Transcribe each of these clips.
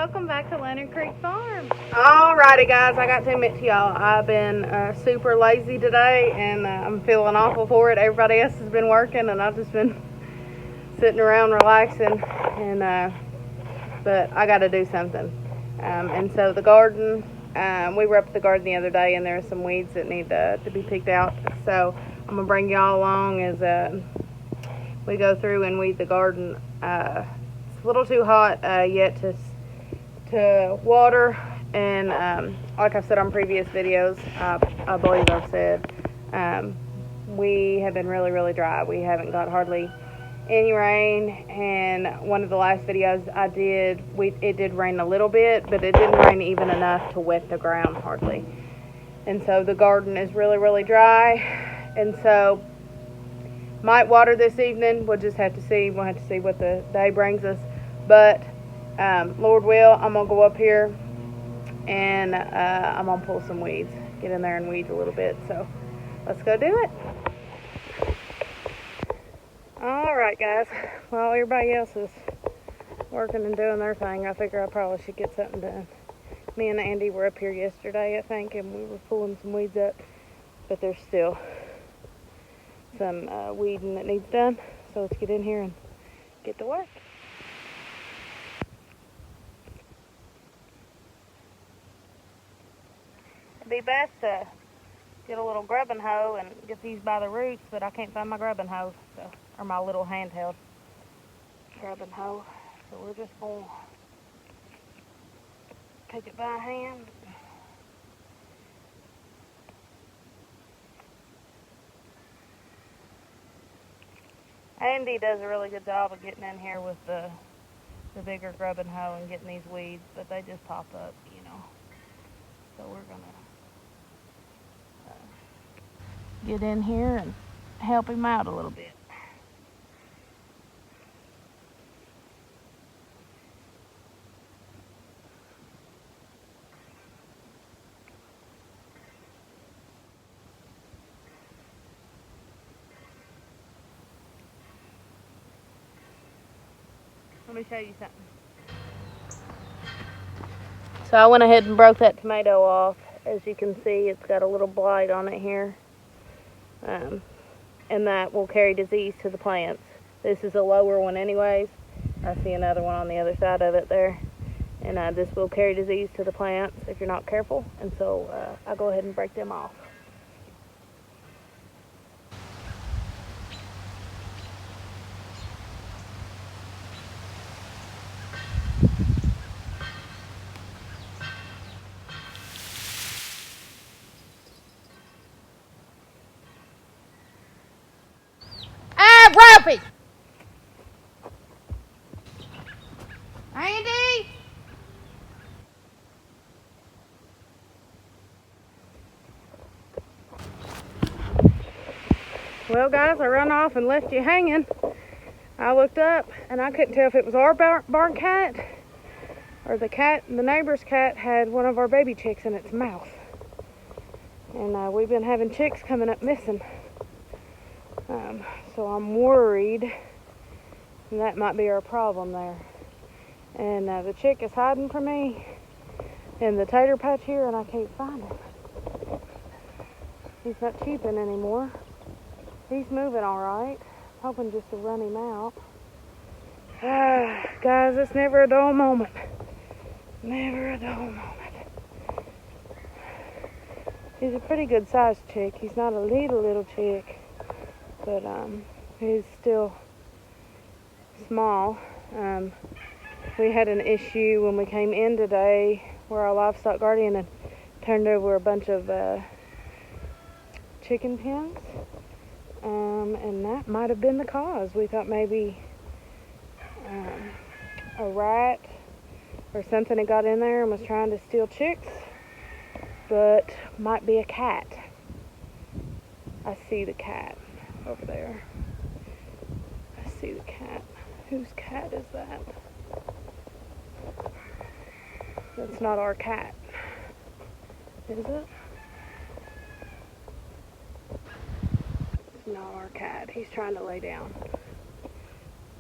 welcome back to Leonard Creek Farm. Alrighty guys, I got to admit to y'all, I've been super lazy today and I'm feeling awful for it. Everybody else has been working and I've just been sitting around relaxing, and but I got to do something. And so the garden, we were up at the garden the other day and there are some weeds that need to be picked out. So I'm going to bring y'all along as we go through and weed the garden. It's a little too hot yet to water, and like I've said on previous videos, I believe I've said, we have been really dry. We haven't got hardly any rain, and one of the last videos I did, it did rain a little bit, but it didn't rain even enough to wet the ground hardly. And so the garden is really dry, and so might water this evening. We'll just have to see. We'll have to see what the day brings us. But Lord will, I'm going to go up here and I'm going to pull some weeds. Get in there and weed a little bit. So let's go do it. Alright guys. While everybody else is working and doing their thing, I figure I probably should get something done. Me and Andy were up here yesterday, I think, and we were pulling some weeds up. But there's still some weeding that needs done, so let's get in here and get to work. It'd be best to get a little grubbing hoe and get these by the roots, but I can't find my grubbing hoe, so, or my little handheld grubbing hoe, so we're just going to take it by hand. Andy does a really good job of getting in here with the bigger grubbing hoe and getting these weeds, but they just pop up, you know. So we're gonna get in here and help him out a little bit. Let me show you something. So I went ahead and broke that tomato off. As you can see, it's got a little blight on it here. And that will carry disease to the plants. This is a lower one anyways. I see another one on the other side of it there. And this will carry disease to the plants if you're not careful. And so I'll go ahead and break them off. Ralphie! Andy! Well guys, I run off and left you hanging. I looked up and I couldn't tell if it was our barn cat or the neighbor's cat had one of our baby chicks in its mouth. And we've been having chicks coming up missing. So I'm worried that might be our problem there. And the chick is hiding from me in the tater patch here and I can't find him. He's not cheeping anymore. He's moving alright. Hoping just to run him out. Guys, it's never a dull moment. Never a dull moment. He's a pretty good sized chick. He's not a little chick. But he's still small. We had an issue when we came in today where our livestock guardian had turned over a bunch of chicken pens, and that might have been the cause. We thought maybe a rat or something had got in there and was trying to steal chicks, but might be a cat. I see the cat over there. I see the cat. Whose cat is that? That's not our cat. Is it? It's not our cat. He's trying to lay down.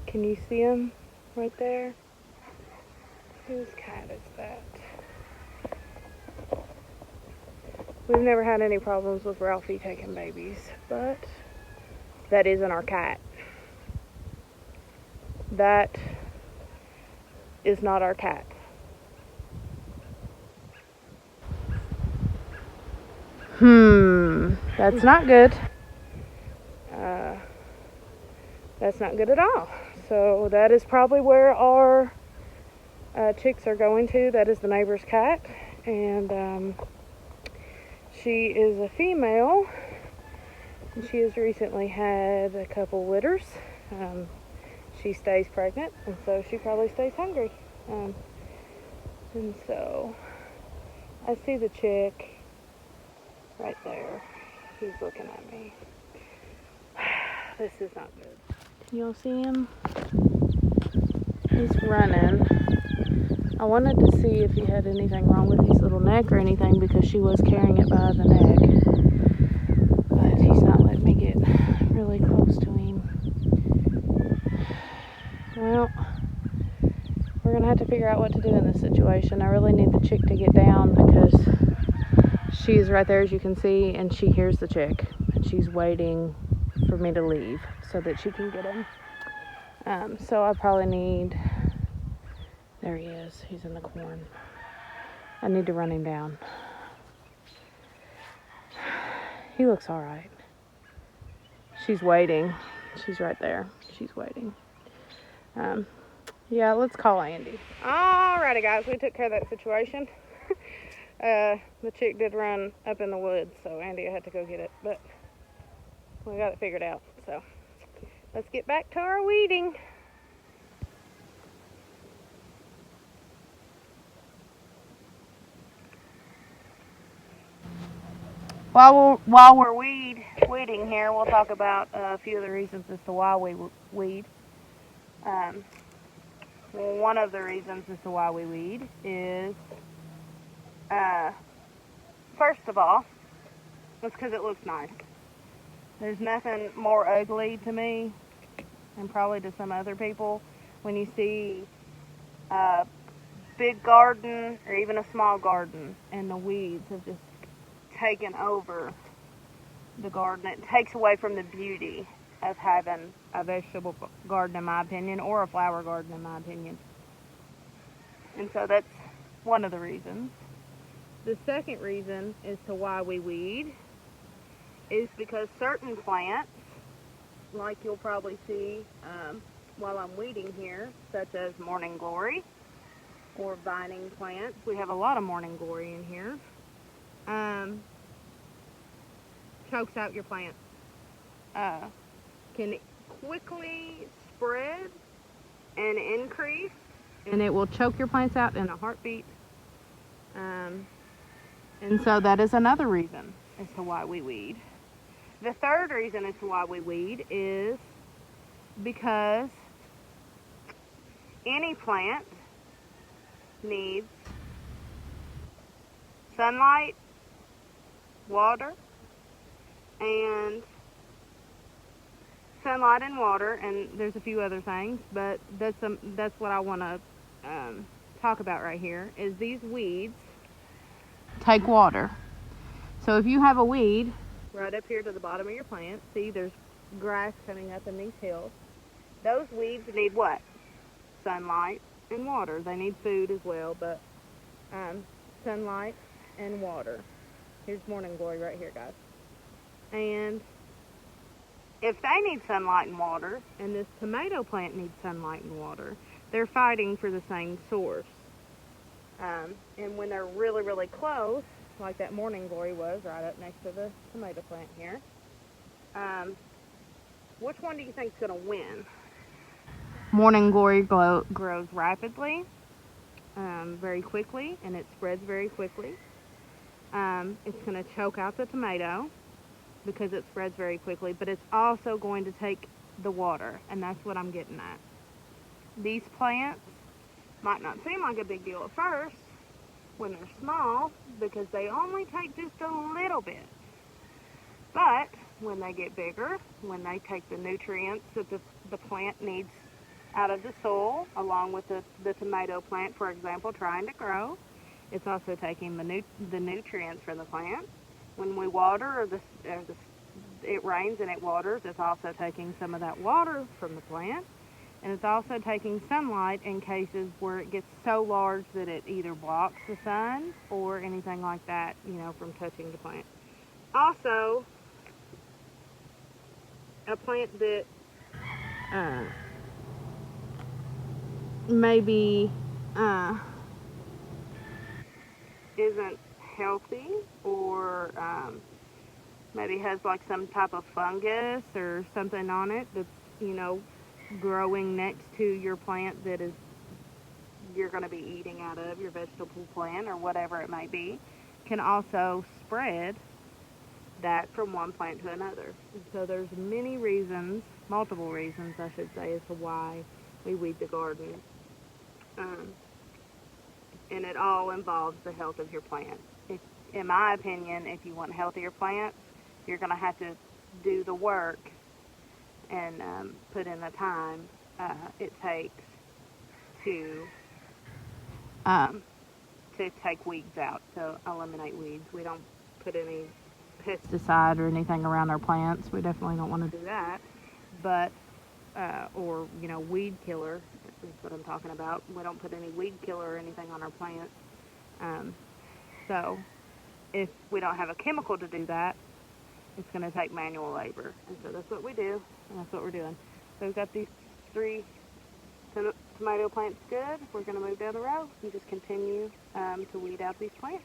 Can you see him right there? Whose cat is that? We've never had any problems with Ralphie taking babies, but that isn't our cat. That is not our cat. That's not good. That's not good at all. So that is probably where our chicks are going to. That is the neighbor's cat, and she is a female. And she has recently had a couple litters. She stays pregnant, and so she probably stays hungry. And so I see the chick right there. He's looking at me. This is not good. Can y'all see him? He's running. I wanted to see if he had anything wrong with his little neck or anything, because she was carrying it by the neck. But he's not letting me get really close to him. Well, we're going to have to figure out what to do in this situation. I really need the chick to get down, because she's right there, as you can see, and she hears the chick. And she's waiting for me to leave so that she can get him. So I probably need... There he is. He's in the corn. I need to run him down. He looks alright. She's waiting. She's right there. She's waiting. Yeah, let's call Andy. Alrighty, guys. We took care of that situation. The chick did run up in the woods, so Andy had to go get it. But we got it figured out. So let's get back to our weeding. While we're weeding here, we'll talk about a few of the reasons as to why we weed. One of the reasons as to why we weed is, first of all, it's because it looks nice. There's nothing more ugly to me, and probably to some other people, when you see a big garden or even a small garden and the weeds have just taken over the garden. It takes away from the beauty of having a vegetable garden, in my opinion, or a flower garden, in my opinion. And so that's one of the reasons. The second reason as to why we weed is because certain plants, like you'll probably see while I'm weeding here, such as morning glory or vining plants. We have a lot of morning glory in here. Chokes out your plant. Can quickly spread and increase, and it will choke your plants out in a heartbeat. And so that is another reason as to why we weed. The third reason as to why we weed is because any plant needs sunlight, water, and there's a few other things, but that's what I want to talk about right here, is these weeds take water. So if you have a weed right up here to the bottom of your plant, see there's grass coming up in these hills, those weeds need what? Sunlight and water. They need food as well, but sunlight and water. Here's morning glory right here, guys. And if they need sunlight and water, and this tomato plant needs sunlight and water, they're fighting for the same source. And when they're really, really close, like that morning glory was right up next to the tomato plant here, which one do you think is going to win? Morning glory grows rapidly, very quickly, and it spreads very quickly. It's going to choke out the tomato because it spreads very quickly, but it's also going to take the water, and that's what I'm getting at. These plants might not seem like a big deal at first when they're small, because they only take just a little bit. But when they get bigger, when they take the nutrients that the plant needs out of the soil, along with the tomato plant, for example, trying to grow. It's also taking the nutrients from the plant. When we water, it rains and it waters, it's also taking some of that water from the plant. And it's also taking sunlight in cases where it gets so large that it either blocks the sun or anything like that, from touching the plant. Also, a plant that maybe isn't healthy, or maybe has like some type of fungus or something on it that's, growing next to your plant that is you're going to be eating out of, your vegetable plant or whatever it may be, can also spread that from one plant to another. And so there's many reasons, multiple reasons I should say, as to why we weed the garden. And it all involves the health of your plant. In my opinion, if you want healthier plants, you're going to have to do the work and put in the time it takes to take weeds out, to eliminate weeds. We don't put any pesticide or anything around our plants. We definitely don't want to do that. But or weed killer is what I'm talking about. We don't put any weed killer or anything on our plants. So if we don't have a chemical to do that, it's going to take manual labor. And so that's what we do, and that's what we're doing. So we've got these 3 tomato plants good. We're going to move down the row and just continue to weed out these plants.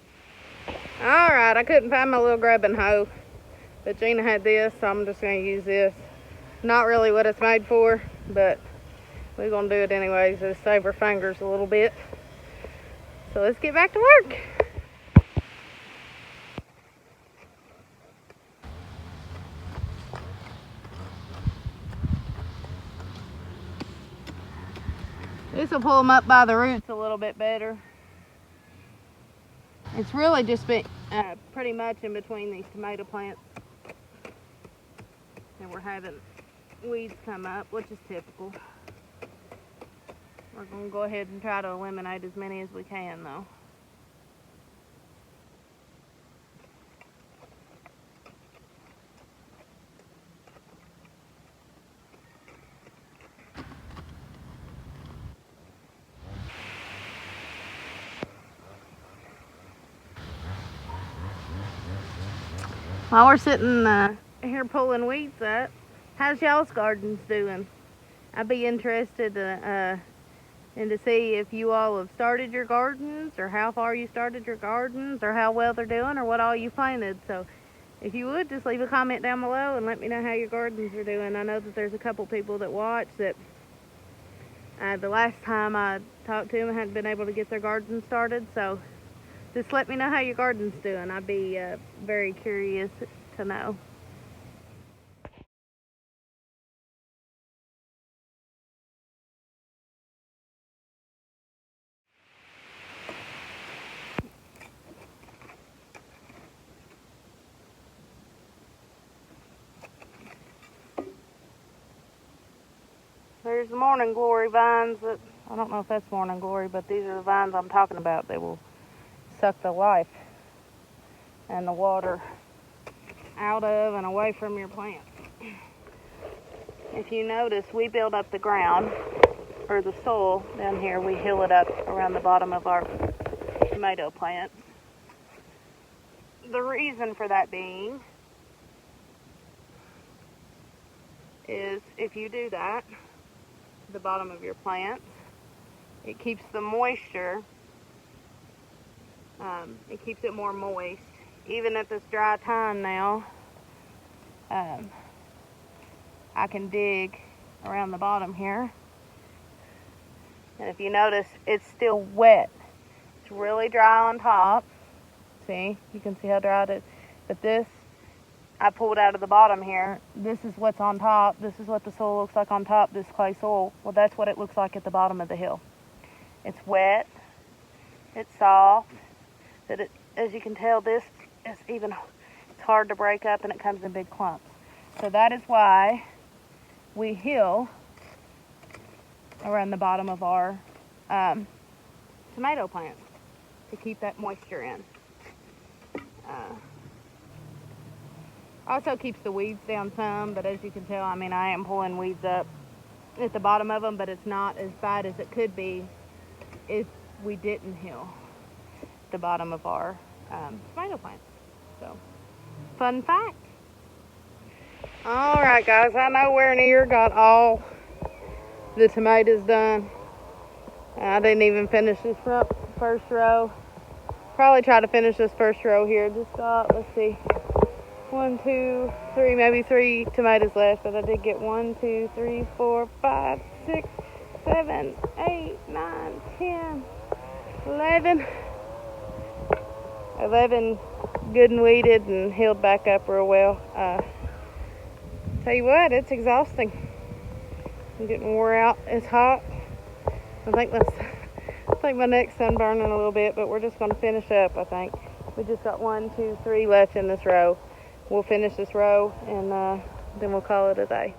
Alright, I couldn't find my little grubbing hoe, but Gina had this, so I'm just going to use this. Not really what it's made for, but we're going to do it anyways. It'll save our fingers a little bit. So let's get back to work. This will pull them up by the roots a little bit better. It's really just been pretty much in between these tomato plants, and we're having weeds come up, which is typical. We're going to go ahead and try to eliminate as many as we can, though. While we're sitting here pulling weeds up, how's y'all's gardens doing? I'd be interested in to see if you all have started your gardens, or how far you started your gardens, or how well they're doing, or what all you planted. So if you would, just leave a comment down below and let me know how your gardens are doing. I know that there's a couple people that watch that the last time I talked to them hadn't been able to get their garden started. So just let me know how your garden's doing. I'd be very curious to know. There's the morning glory vines that, I don't know if that's morning glory, but these are the vines I'm talking about. They will suck the life and the water out of and away from your plant. If you notice, we build up the ground, or the soil down here, we hill it up around the bottom of our tomato plants. The reason for that being is if you do that, the bottom of your plants, it keeps the moisture, it keeps it more moist. Even at this dry time now, I can dig around the bottom here, and if you notice, it's still wet. It's really dry on top. See, you can see how dry it is. But this, I pulled out of the bottom here. This is what's on top. This is what the soil looks like on top, this clay soil. Well, that's what it looks like at the bottom of the hill. It's wet, it's soft, but as you can tell, this is it's hard to break up, and it comes in big clumps. So that is why we hill around the bottom of our tomato plants to keep that moisture in. Also keeps the weeds down some, but as you can tell, I mean, I am pulling weeds up at the bottom of them, but it's not as bad as it could be if we didn't heal the bottom of our tomato plants. So, fun fact. All right, guys, I know we're near got all the tomatoes done. I didn't even finish this first row. Probably try to finish this first row here. Just got, let's see, 1, 2, 3, maybe 3 tomatoes left, but I did get 1, 2, 3, 4, 5, 6, 7, 8, 9, 10, 11. 11 good and weeded and healed back up real well. Tell you what, it's exhausting. I'm getting wore out. It's hot. I think my neck's sunburning a little bit, but we're just going to finish up, I think. We just got 1, 2, 3 left in this row. We'll finish this row, and then we'll call it a day.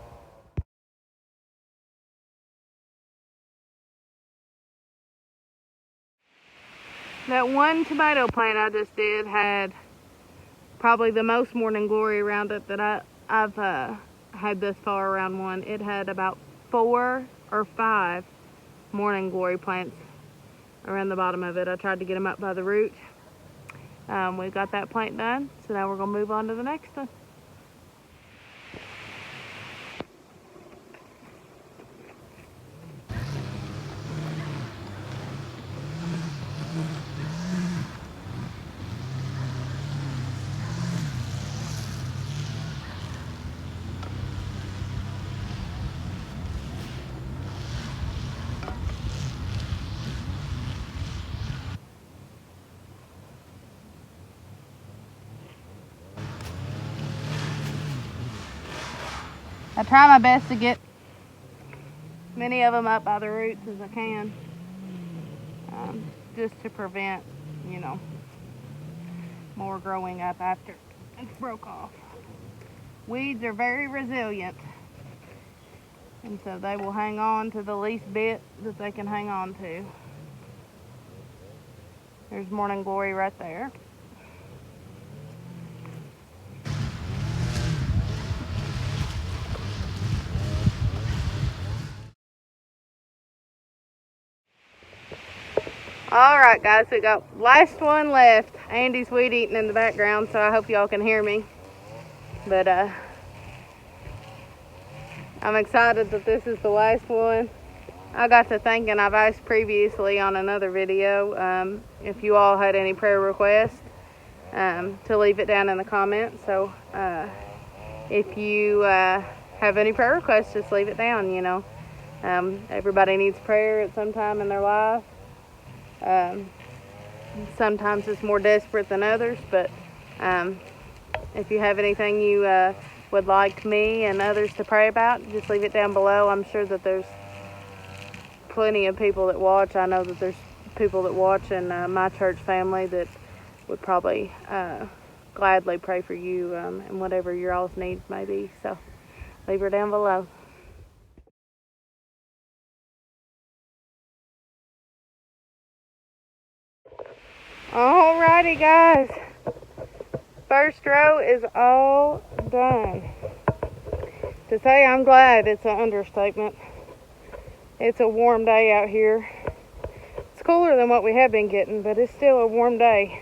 That one tomato plant I just did had probably the most morning glory around it that I've had thus far around one. It had about 4 or 5 morning glory plants around the bottom of it. I tried to get them up by the root. We've got that plant done, so now we're going to move on to the next one. I try my best to get many of them up by the roots as I can, just to prevent, you know, more growing up after it's broke off. Weeds are very resilient, and so they will hang on to the least bit that they can hang on to. There's morning glory right there. Alright guys, we got last one left. Andy's weed eating in the background, so I hope y'all can hear me. But I'm excited that this is the last one. I got to thinking, I've asked previously on another video if you all had any prayer requests, to leave it down in the comments. So if you have any prayer requests, just leave it down, you know. Everybody needs prayer at some time in their life. Sometimes it's more desperate than others, but if you have anything you would like me and others to pray about, just leave it down below. I'm sure that there's plenty of people that watch. I know that there's people that watch in my church family that would probably gladly pray for you and whatever your all's needs may be. So leave her down below. Alrighty guys, first row is all done. To say I'm glad, it's an understatement. It's a warm day out here. It's cooler than what we have been getting, but it's still a warm day.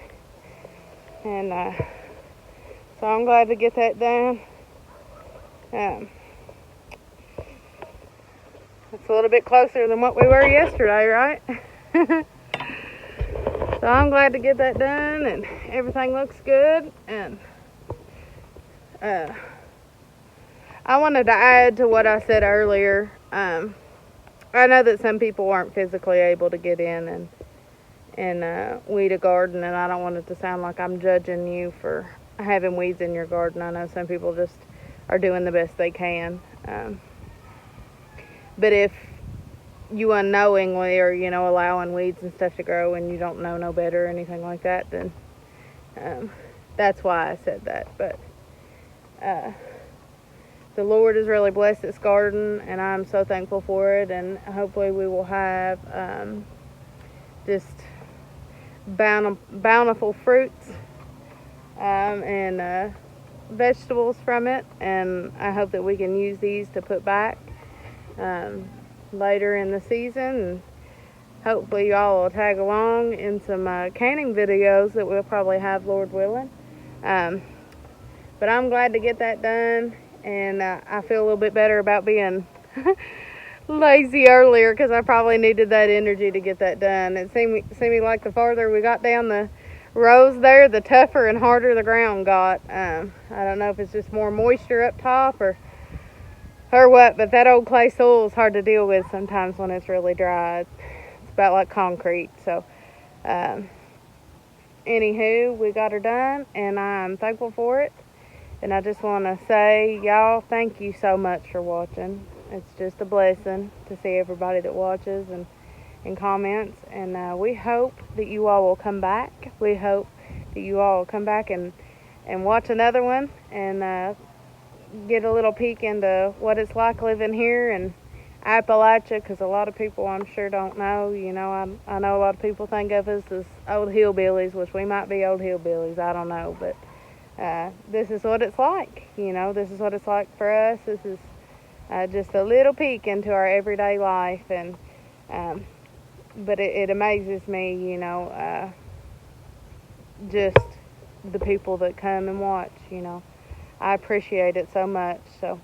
And so I'm glad to get that done. It's a little bit closer than what we were yesterday, right? So I'm glad to get that done, and everything looks good. And I wanted to add to what I said earlier. I know that some people aren't physically able to get in and weed a garden, and I don't want it to sound like I'm judging you for having weeds in your garden. I know some people just are doing the best they can. But if you unknowingly are, you know, allowing weeds and stuff to grow and you don't know no better or anything like that, then that's why I said that. But the Lord has really blessed this garden, and I'm so thankful for it. And hopefully we will have just bountiful fruits and vegetables from it. And I hope that we can use these to put back later in the season. And hopefully y'all will tag along in some canning videos that we'll probably have, Lord willing. But I'm glad to get that done, and I feel a little bit better about being lazy earlier, because I probably needed that energy to get that done. It seemed like the farther we got down the rows there, the tougher and harder the ground got. I don't know if it's just more moisture up top or what, but that old clay soil is hard to deal with sometimes when it's really dry. It's about like concrete. So anywho, we got her done, and I'm thankful for it. And I just want to say, y'all, thank you so much for watching. It's just a blessing to see everybody that watches and comments. And we hope that you all will come back. We hope that you all will come back and watch another one and get a little peek into what it's like living here in Appalachia, because a lot of people, I'm sure, don't know. You know, I know a lot of people think of us as old hillbillies, which we might be old hillbillies. I don't know, but this is what it's like. You know, this is what it's like for us. This is just a little peek into our everyday life. And but it amazes me, you know, just the people that come and watch. You know, I appreciate it so much. So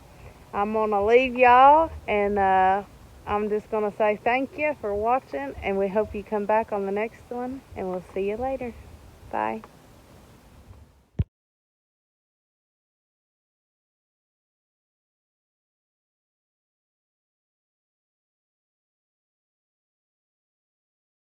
I'm gonna leave y'all, and I'm just gonna say thank you for watching, and we hope you come back on the next one, and we'll see you later. Bye.